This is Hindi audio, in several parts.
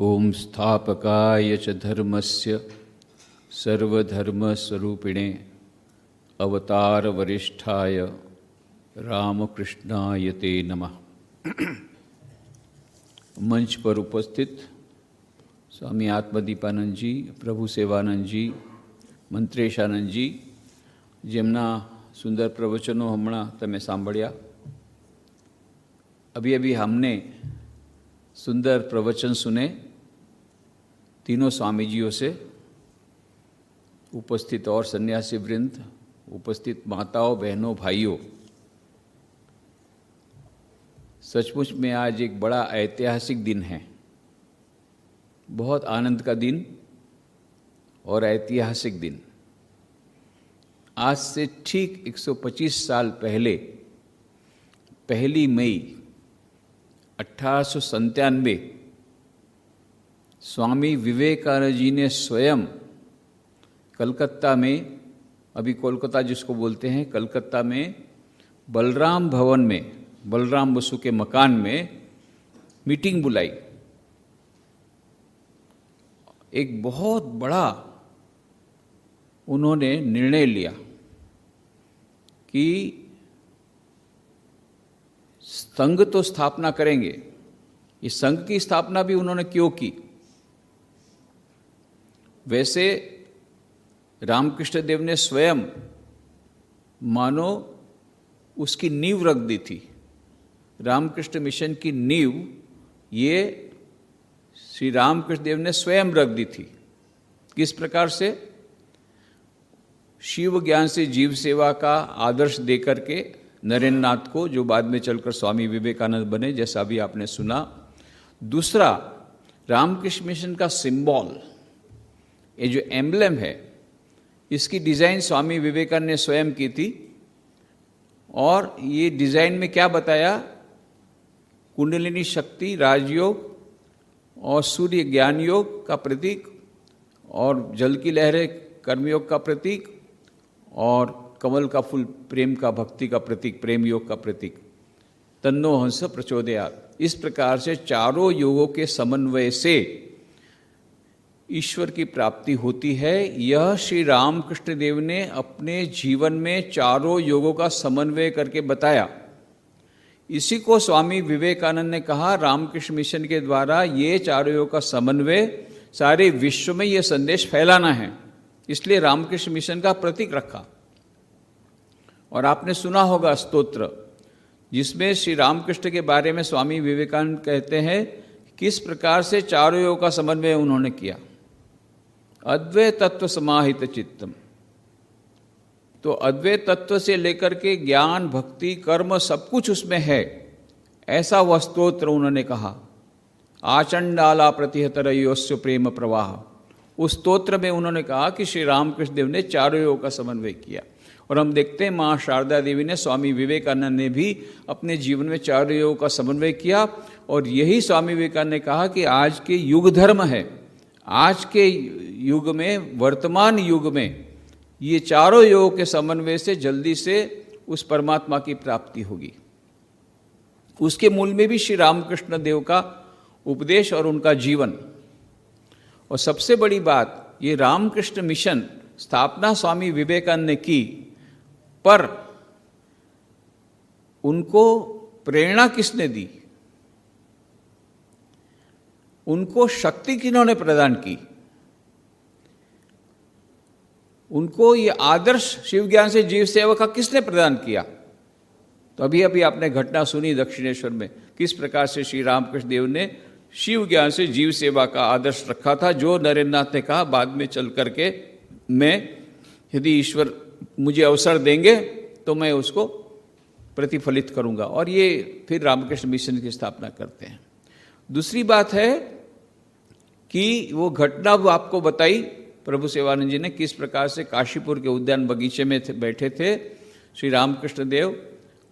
ओम स्थापकाय च धर्मस्य सर्वधर्मस्वरूपिणे अवतार वरिष्ठाय रामकृष्णाय ते नमः। मंच पर उपस्थित स्वामी आत्मदीपानंद जी, प्रभु सेवानंद जी, મંત્રેશાનંદ जी, જેમના સુંદર પ્રવચનો હમણાં તમે સાંભળ્યા। अभी अभी हमने सुंदर प्रवचन सुने तीनों स्वामी जियों से, उपस्थित और सन्यासी वृंद, उपस्थित माताओं, बहनों, भाइयों। सचमुच में आज एक बड़ा ऐतिहासिक दिन है, बहुत आनंद का दिन और ऐतिहासिक दिन। आज से ठीक 125 साल पहले 1 मई 1897 स्वामी विवेकानंद जी ने स्वयं कलकत्ता में, अभी कोलकाता जिसको बोलते हैं, कलकत्ता में बलराम भवन में, बलराम बसु के मकान में मीटिंग बुलाई। एक बहुत बड़ा उन्होंने निर्णय लिया कि संघ तो स्थापना करेंगे। इस संघ की स्थापना भी उन्होंने क्यों की? वैसे रामकृष्ण देव ने स्वयं मानो उसकी नींव रख दी थी। रामकृष्ण मिशन की नींव ये श्री रामकृष्ण देव ने स्वयं रख दी थी। किस प्रकार से? शिव ज्ञान से जीव सेवा का आदर्श देकर के नरेंद्र नाथ को, जो बाद में चलकर स्वामी विवेकानंद बने, जैसा भी आपने सुना। दूसरा, रामकृष्ण मिशन का सिंबल, ये जो एम्ब्लेम है, इसकी डिज़ाइन स्वामी विवेकानंद ने स्वयं की थी। और ये डिज़ाइन में क्या बताया? कुंडलिनी शक्ति, राजयोग और सूर्य ज्ञान योग का प्रतीक, और जल की लहरें कर्मयोग का प्रतीक, और कमल का फूल प्रेम का, भक्ति का प्रतीक, प्रेम योग का प्रतीक। तन्नो हंस प्रचोदयात्। इस प्रकार से चारों योगों के समन्वय से ईश्वर की प्राप्ति होती है। यह श्री रामकृष्ण देव ने अपने जीवन में चारों योगों का समन्वय करके बताया। इसी को स्वामी विवेकानंद ने कहा, रामकृष्ण मिशन के द्वारा ये चारों योग का समन्वय सारे विश्व में ये संदेश फैलाना है, इसलिए रामकृष्ण मिशन का प्रतीक रखा। और आपने सुना होगा स्तोत्र, जिसमें श्री रामकृष्ण के बारे में स्वामी विवेकानंद कहते हैं किस प्रकार से चारों योग का समन्वय उन्होंने किया। अद्वैत तत्व समाहित चित्तम। तो अद्वैत तत्व से लेकर के ज्ञान, भक्ति, कर्म सब कुछ उसमें है, ऐसा वह स्तोत्र उन्होंने कहा। आचंडाला प्रतिहतरयोस्य प्रेम प्रवाह। उस स्तोत्र में उन्होंने कहा कि श्री रामकृष्ण देव ने चारों योग का समन्वय किया। और हम देखते हैं माँ शारदा देवी ने, स्वामी विवेकानंद ने भी अपने जीवन में चारों योग का समन्वय किया। और यही स्वामी विवेकानंद ने कहा कि आज के युग धर्म है, आज के युग में, वर्तमान युग में ये चारों योग के समन्वय से जल्दी से उस परमात्मा की प्राप्ति होगी। उसके मूल में भी श्री रामकृष्ण देव का उपदेश और उनका जीवन। और सबसे बड़ी बात, ये रामकृष्ण मिशन स्थापना स्वामी विवेकानंद ने की, पर उनको प्रेरणा किसने दी? उनको शक्ति किन्होंने प्रदान की? उनको ये आदर्श शिव ज्ञान से जीव सेवा का किसने प्रदान किया? तो अभी अभी आपने घटना सुनी दक्षिणेश्वर में, किस प्रकार से श्री रामकृष्ण देव ने शिव ज्ञान से जीव सेवा का आदर्श रखा था, जो नरेंद्र नाथ ने कहा बाद में चल करके मैं, यदि ईश्वर मुझे अवसर देंगे तो मैं उसको प्रतिफलित करूंगा। और ये फिर रामकृष्ण मिशन की स्थापना करते हैं। दूसरी बात है कि वो घटना वो आपको बताई प्रभु सेवानंद जी ने, किस प्रकार से काशीपुर के उद्यान बगीचे में बैठे थे श्री रामकृष्ण देव,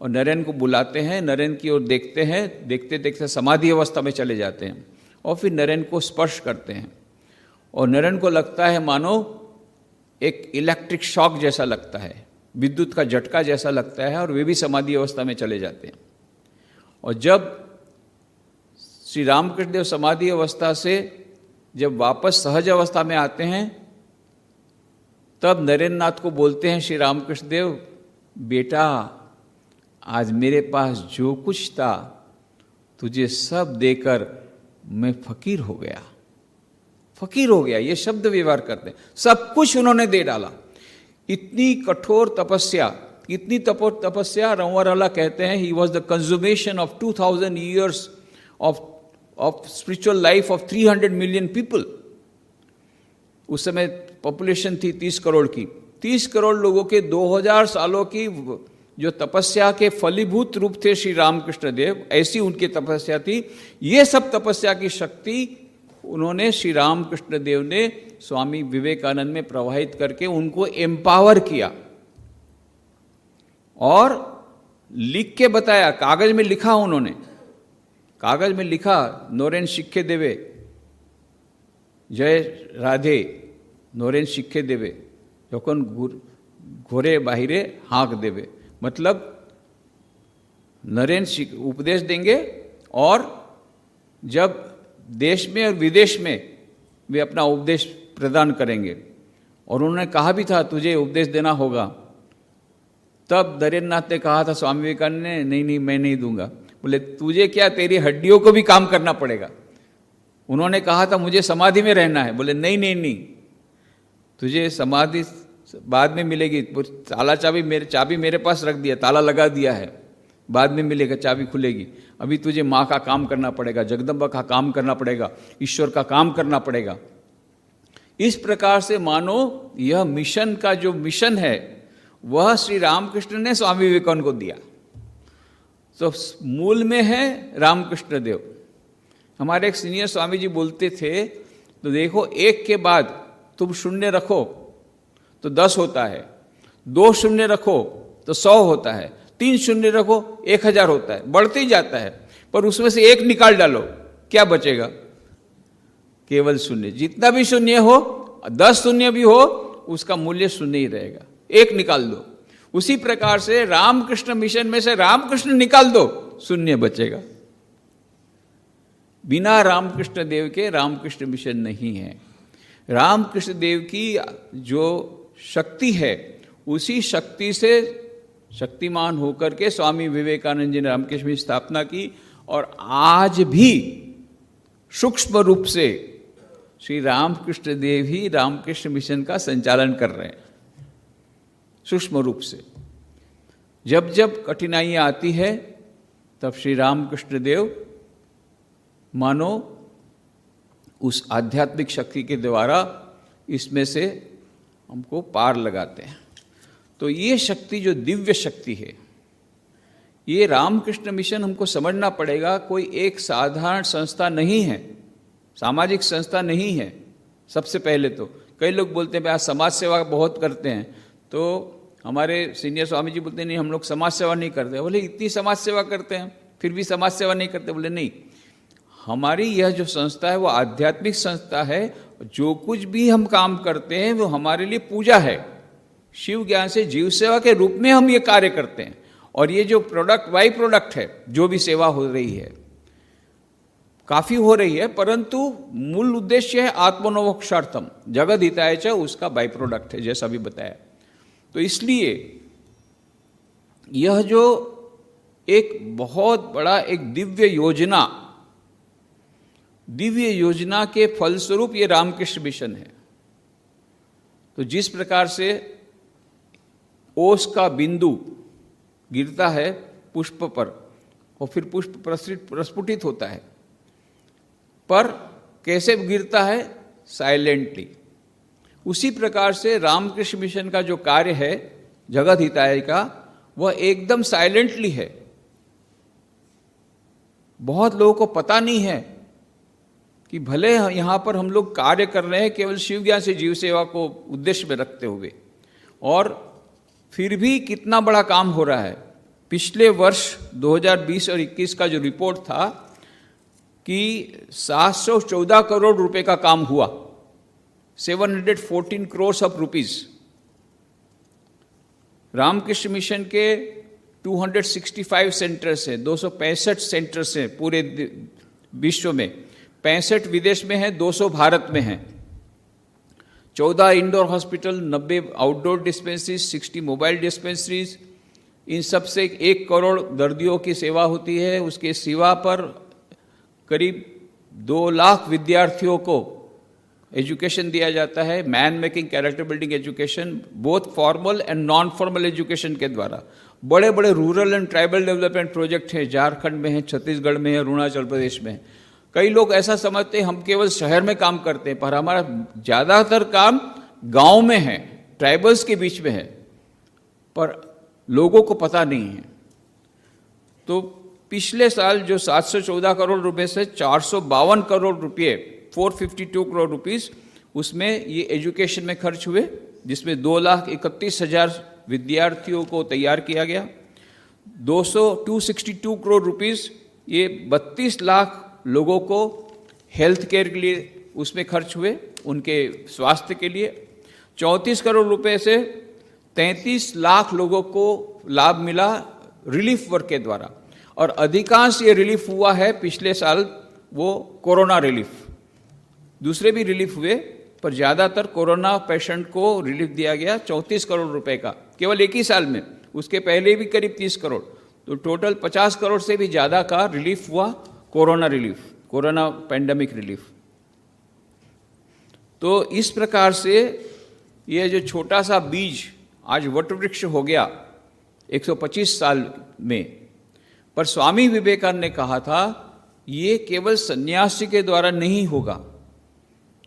और नरेंद्र को बुलाते हैं, नरेंद्र की ओर देखते हैं, देखते देखते समाधि अवस्था में चले जाते हैं, और फिर नरेंद्र को स्पर्श करते हैं। और नरेंद्र को लगता है मानो एक इलेक्ट्रिक शॉक जैसा लगता है, विद्युत का झटका जैसा लगता है, और वे भी समाधि अवस्था में चले जाते हैं। और जब श्री रामकृष्ण देव समाधि अवस्था से जब वापस सहज अवस्था में आते हैं, तब नरेंद्र नाथ को बोलते हैं श्री रामकृष्ण देव, बेटा आज मेरे पास जो कुछ था तुझे सब देकर मैं फकीर हो गया। फकीर हो गया, ये शब्द व्यवहार करते हैं। सब कुछ उन्होंने दे डाला। इतनी कठोर तपस्या, इतनी तपस्या, रंवारला कहते हैं, he was the consummation of 2000 years of spiritual life of 300 million people. उस समय पॉपुलेशन थी 30 करोड़ की। 30 करोड़ लोगों के 2000 सालों की जो तपस्या के फलीभूत रूप थे श्री रामकृष्ण देव, ऐसी उनकी तपस्या थी। ये सब तपस्या की शक्ति उन्होंने श्री रामकृष्ण देव ने स्वामी विवेकानंद में प्रवाहित करके उनको एम्पावर किया और लिख के बताया। कागज में लिखा उन्होंने, कागज में लिखा, नोरेन शिक्षे देवे, जय राधे नोरेन शिक्षे देवे, যখন घोरे बाहिरे हाँक देवे। मतलब नरेन उपदेश देंगे और जब देश में और विदेश में वे अपना उपदेश प्रदान करेंगे। और उन्होंने कहा भी था तुझे उपदेश देना होगा। तब नरेंद्र नाथ ने कहा था स्वामी विवेकानंद ने, नहीं मैं नहीं दूंगा। बोले तुझे क्या, तेरी हड्डियों को भी काम करना पड़ेगा। उन्होंने कहा था मुझे समाधि में रहना है। बोले नहीं, तुझे समाधि बाद में मिलेगी। चाबी मेरे पास रख दिया, ताला लगा दिया है, बाद में मिलेगा, चाबी खुलेगी। अभी तुझे माँ का काम करना पड़ेगा, जगदम्बा का काम करना पड़ेगा, ईश्वर का काम करना पड़ेगा। इस प्रकार से मानो यह मिशन का जो मिशन है वह श्री रामकृष्ण ने स्वामी विवेकानंद को दिया। तो मूल में है रामकृष्ण देव। हमारे एक सीनियर स्वामी जी बोलते थे, तो देखो एक के बाद तुम शून्य रखो तो 10 होता है, 2 शून्य रखो तो 100 होता है, 3 शून्य रखो 1000 होता है, बढ़ते ही जाता है। पर उसमें से एक निकाल डालो, क्या बचेगा? केवल शून्य। जितना भी शून्य हो, 10 शून्य भी हो, उसका मूल्य शून्य ही रहेगा। एक निकाल दो। उसी प्रकार से रामकृष्ण मिशन में से रामकृष्ण निकाल दो, शून्य बचेगा। बिना रामकृष्ण देव के रामकृष्ण मिशन नहीं है। रामकृष्ण देव की जो शक्ति है, उसी शक्ति से शक्तिमान होकर के स्वामी विवेकानंद जी ने रामकृष्ण मिशन स्थापना की। और आज भी सूक्ष्म रूप से श्री रामकृष्ण देव ही रामकृष्ण मिशन का संचालन कर रहे हैं। सूक्ष्म रूप से जब जब कठिनाइयाँ आती है तब श्री रामकृष्ण देव मानो उस आध्यात्मिक शक्ति के द्वारा इसमें से हमको पार लगाते हैं। तो ये शक्ति जो दिव्य शक्ति है, ये रामकृष्ण मिशन हमको समझना पड़ेगा। कोई एक साधारण संस्था नहीं है, सामाजिक संस्था नहीं है। सबसे पहले तो कई लोग बोलते हैं आज समाज सेवा बहुत करते हैं, तो हमारे सीनियर स्वामी जी बोलते हैं नहीं हम लोग समाज सेवा नहीं करते। बोले इतनी समाज सेवा करते हैं फिर भी समाज सेवा नहीं करते। बोले नहीं, हमारी यह जो संस्था है वो आध्यात्मिक संस्था है। जो कुछ भी हम काम करते हैं वो हमारे लिए पूजा है। शिव ज्ञान से जीव सेवा के रूप में हम ये कार्य करते हैं। और ये जो प्रोडक्ट बाई प्रोडक्ट है, जो भी सेवा हो रही है, काफ़ी हो रही है, परंतु मूल उद्देश्य है आत्मनोमोक्षार्थम जगद हिताय च, उसका बाई प्रोडक्ट है, जैसा भी बताया। तो इसलिए यह जो एक बहुत बड़ा एक दिव्य योजना के फलस्वरूप ये रामकृष्ण मिशन है। तो जिस प्रकार से ओस का बिंदु गिरता है पुष्प पर और फिर पुष्प प्रस्फुटित होता है, पर कैसे गिरता है? साइलेंटली। उसी प्रकार से रामकृष्ण मिशन का जो कार्य है जगत हिताय का, वह एकदम साइलेंटली है। बहुत लोगों को पता नहीं है कि भले यहाँ पर हम लोग कार्य कर रहे हैं केवल शिव ज्ञान से जीव सेवा को उद्देश्य में रखते हुए, और फिर भी कितना बड़ा काम हो रहा है। पिछले वर्ष 2020 और 21 का जो रिपोर्ट था कि 714 करोड़ रुपए का काम हुआ, 714 crores of rupees. Ramakrishna Mission के 265 सेंटर्स हैं, 265 सेंटर्स हैं पूरे विश्व में, 65 विदेश में हैं, 200 भारत में हैं। 14 indoor hospital, 90 outdoor dispensaries, 60 mobile dispensaries, इन सब से 1 करोड़ दर्दियों की सेवा होती है। उसके सिवा पर करीब 2 लाख विद्यार्थियों को एजुकेशन दिया जाता है, man making, character building education, both formal and non formal education के द्वारा। बड़े बड़े rural and tribal development project हैं, झारखंड में हैं, छत्तीसगढ़ में है, अरुणाचल प्रदेश में है। कई लोग ऐसा समझते हैं हम केवल शहर में काम करते हैं, पर हमारा ज़्यादातर काम गांव में है, ट्राइबल्स के बीच में है, पर लोगों को पता नहीं है। तो पिछले साल जो 714 करोड़ रुपए से 452 करोड़ रुपए, 452 करोड़ रुपीस, उसमें ये एजुकेशन में खर्च हुए, जिसमें 2,31,000 विद्यार्थियों को तैयार किया गया। 262 करोड़ रुपीस ये 32 लाख लोगों को हेल्थ केयर के लिए उसमें खर्च हुए, उनके स्वास्थ्य के लिए। 34 करोड़ रुपए से 33 लाख लोगों को लाभ मिला रिलीफ वर्क के द्वारा, और अधिकांश ये रिलीफ हुआ है पिछले साल वो कोरोना रिलीफ। दूसरे भी रिलीफ हुए, पर ज़्यादातर कोरोना पेशेंट को रिलीफ दिया गया 34 करोड़ रुपए का, केवल एक ही साल में। उसके पहले भी करीब 30 करोड़, तो टोटल 50 करोड़ से भी ज़्यादा का रिलीफ हुआ, corona relief, corona pandemic relief. तो इस प्रकार से ये जो छोटा सा बीज आज वटवृक्ष हो गया 125 साल में। पर स्वामी विवेकानंद ने कहा था ये केवल सन्यासी के द्वारा नहीं होगा।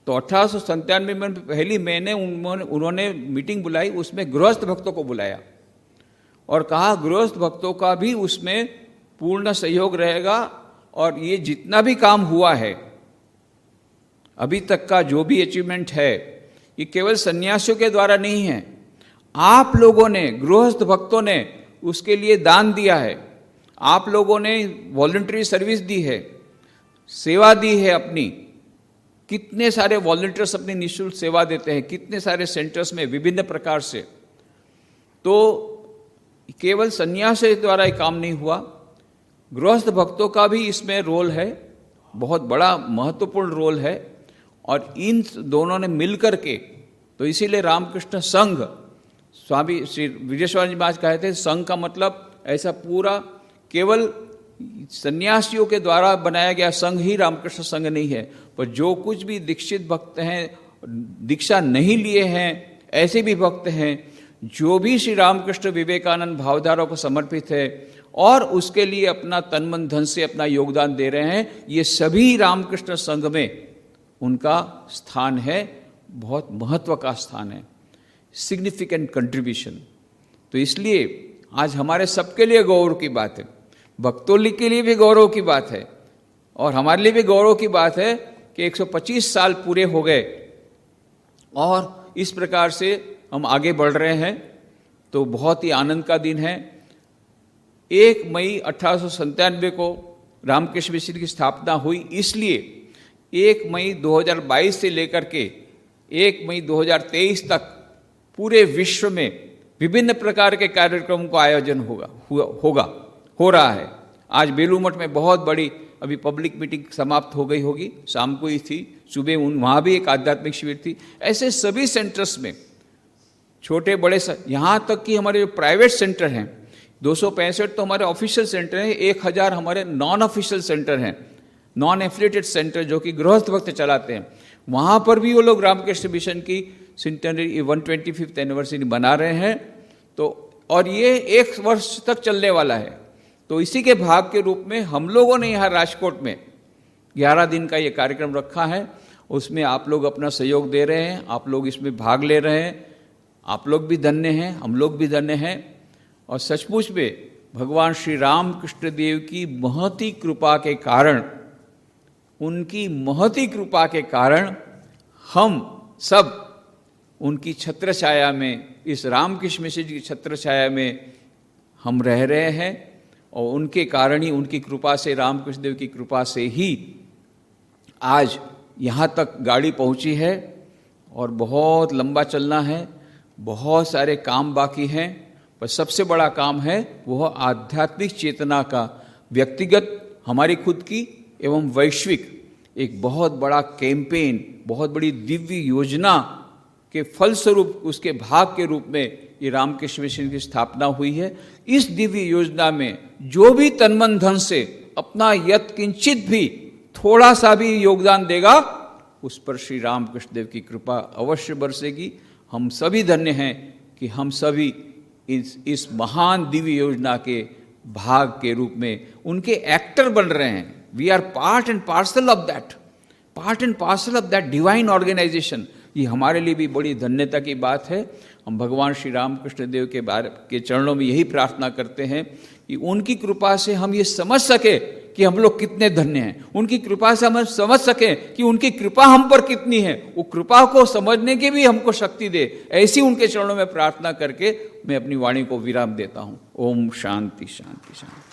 तो 1897 में पहली महीने उन्होंने मीटिंग बुलाई, उसमें गृहस्थ भक्तों को बुलाया और कहा गृहस्थ भक्तों का भी उसमें पूर्ण सहयोग रहेगा, और ये जितना भी काम हुआ है अभी तक का, जो भी अचीवमेंट है, ये केवल सन्यासियों के द्वारा नहीं है, आप लोगों ने, गृहस्थ भक्तों ने उसके लिए दान दिया है, आप लोगों ने वॉलंटरी सर्विस दी है, सेवा दी है अपनी। कितने सारे वॉलंटियर्स अपनी निःशुल्क सेवा देते हैं, कितने सारे सेंटर्स में विभिन्न प्रकार से। तो केवल सन्यास के द्वारा ये काम नहीं हुआ, गृहस्थ भक्तों का भी इसमें रोल है, बहुत बड़ा महत्वपूर्ण रोल है। और इन दोनों ने मिलकर के, तो इसीलिए रामकृष्ण संघ, स्वामी श्री विजयेश्वर जी महाराज कहते हैं संघ का मतलब ऐसा पूरा केवल सन्यासियों के द्वारा बनाया गया संघ ही रामकृष्ण संघ नहीं है, पर जो कुछ भी दीक्षित भक्त हैं, दीक्षा नहीं लिए हैं, ऐसे भी भक्त हैं जो भी श्री रामकृष्ण विवेकानंद भावधारा को समर्पित है और उसके लिए अपना तन मन धन से अपना योगदान दे रहे हैं, ये सभी रामकृष्ण संघ में उनका स्थान है, बहुत महत्व का स्थान है, सिग्निफिकेंट कंट्रीब्यूशन। तो इसलिए आज हमारे सबके लिए गौरव की बात है, भक्तों के लिए भी गौरव की बात है, और हमारे लिए भी गौरव की बात है कि 125 साल पूरे हो गए और इस प्रकार से हम आगे बढ़ रहे हैं। तो बहुत ही आनंद का दिन है। 1 मई 1897 को रामकृष्ण मिशन की स्थापना हुई, इसलिए 1 मई 2022 से लेकर के 1 मई 2023 तक पूरे विश्व में विभिन्न प्रकार के कार्यक्रमों का आयोजन हो रहा है। आज बेलूर मठ में बहुत बड़ी अभी पब्लिक मीटिंग समाप्त हो गई होगी, शाम को ही थी, सुबह वहाँ भी एक आध्यात्मिक शिविर थी। ऐसे सभी सेंटर्स में छोटे बड़े, यहाँ तक कि हमारे जो प्राइवेट सेंटर हैं 265 तो हमारे ऑफिशियल सेंटर हैं, 1000 हमारे नॉन ऑफिशियल सेंटर हैं, नॉन एफिलिएटेड सेंटर जो कि गृहस्थ भक्त चलाते हैं। वहाँ पर भी वो लोग रामकृष्ण मिशन की सेंटेनरी 125th एनिवर्सरी मना रहे हैं। तो और ये 1 वर्ष तक चलने वाला है। तो इसी के भाग के रूप में हम लोगों ने यहाँ राजकोट में 11 दिन का ये कार्यक्रम रखा है, उसमें आप लोग अपना सहयोग दे रहे हैं, आप लोग इसमें भाग ले रहे हैं, आप लोग भी धन्य हैं, हम लोग भी धन्य हैं। और सचमुच में भगवान श्री राम कृष्ण देव की महती कृपा के कारण, उनकी महती कृपा के कारण हम सब उनकी छत्र छाया में, इस रामकृष्ण मिशन की छत्र छाया में हम रह रहे हैं, और उनके कारण ही, उनकी कृपा से, रामकृष्ण देव की कृपा से ही आज यहाँ तक गाड़ी पहुँची है। और बहुत लंबा चलना है, बहुत सारे काम बाकी हैं, पर सबसे बड़ा काम है वह आध्यात्मिक चेतना का, व्यक्तिगत हमारी खुद की एवं वैश्विक एक बहुत बड़ा कैंपेन, बहुत बड़ी दिव्य योजना के फलस्वरूप, उसके भाग के रूप में ये रामकृष्ण मिशन की स्थापना हुई है। इस दिव्य योजना में जो भी तन मन धन से अपना यत् किंचित भी थोड़ा सा भी योगदान देगा, उस पर श्री रामकृष्ण देव की कृपा अवश्य बरसेगी। हम सभी धन्य हैं कि हम सभी इस महान दिव्य योजना के भाग के रूप में उनके एक्टर बन रहे हैं। We are part and parcel of that divine organisation. ये हमारे लिए भी बड़ी धन्यता की बात है। हम भगवान श्री रामकृष्ण देव के चरणों में यही प्रार्थना करते हैं कि उनकी कृपा से हम ये समझ सके कि हम लोग कितने धन्य हैं। उनकी कृपा से हम समझ सकें कि उनकी कृपा हम पर कितनी है। वो कृपा को समझने की भी हमको शक्ति दे, ऐसी उनके चरणों में प्रार्थना करके मैं अपनी वाणी को विराम देता हूँ। ओम शांति शांति शांति।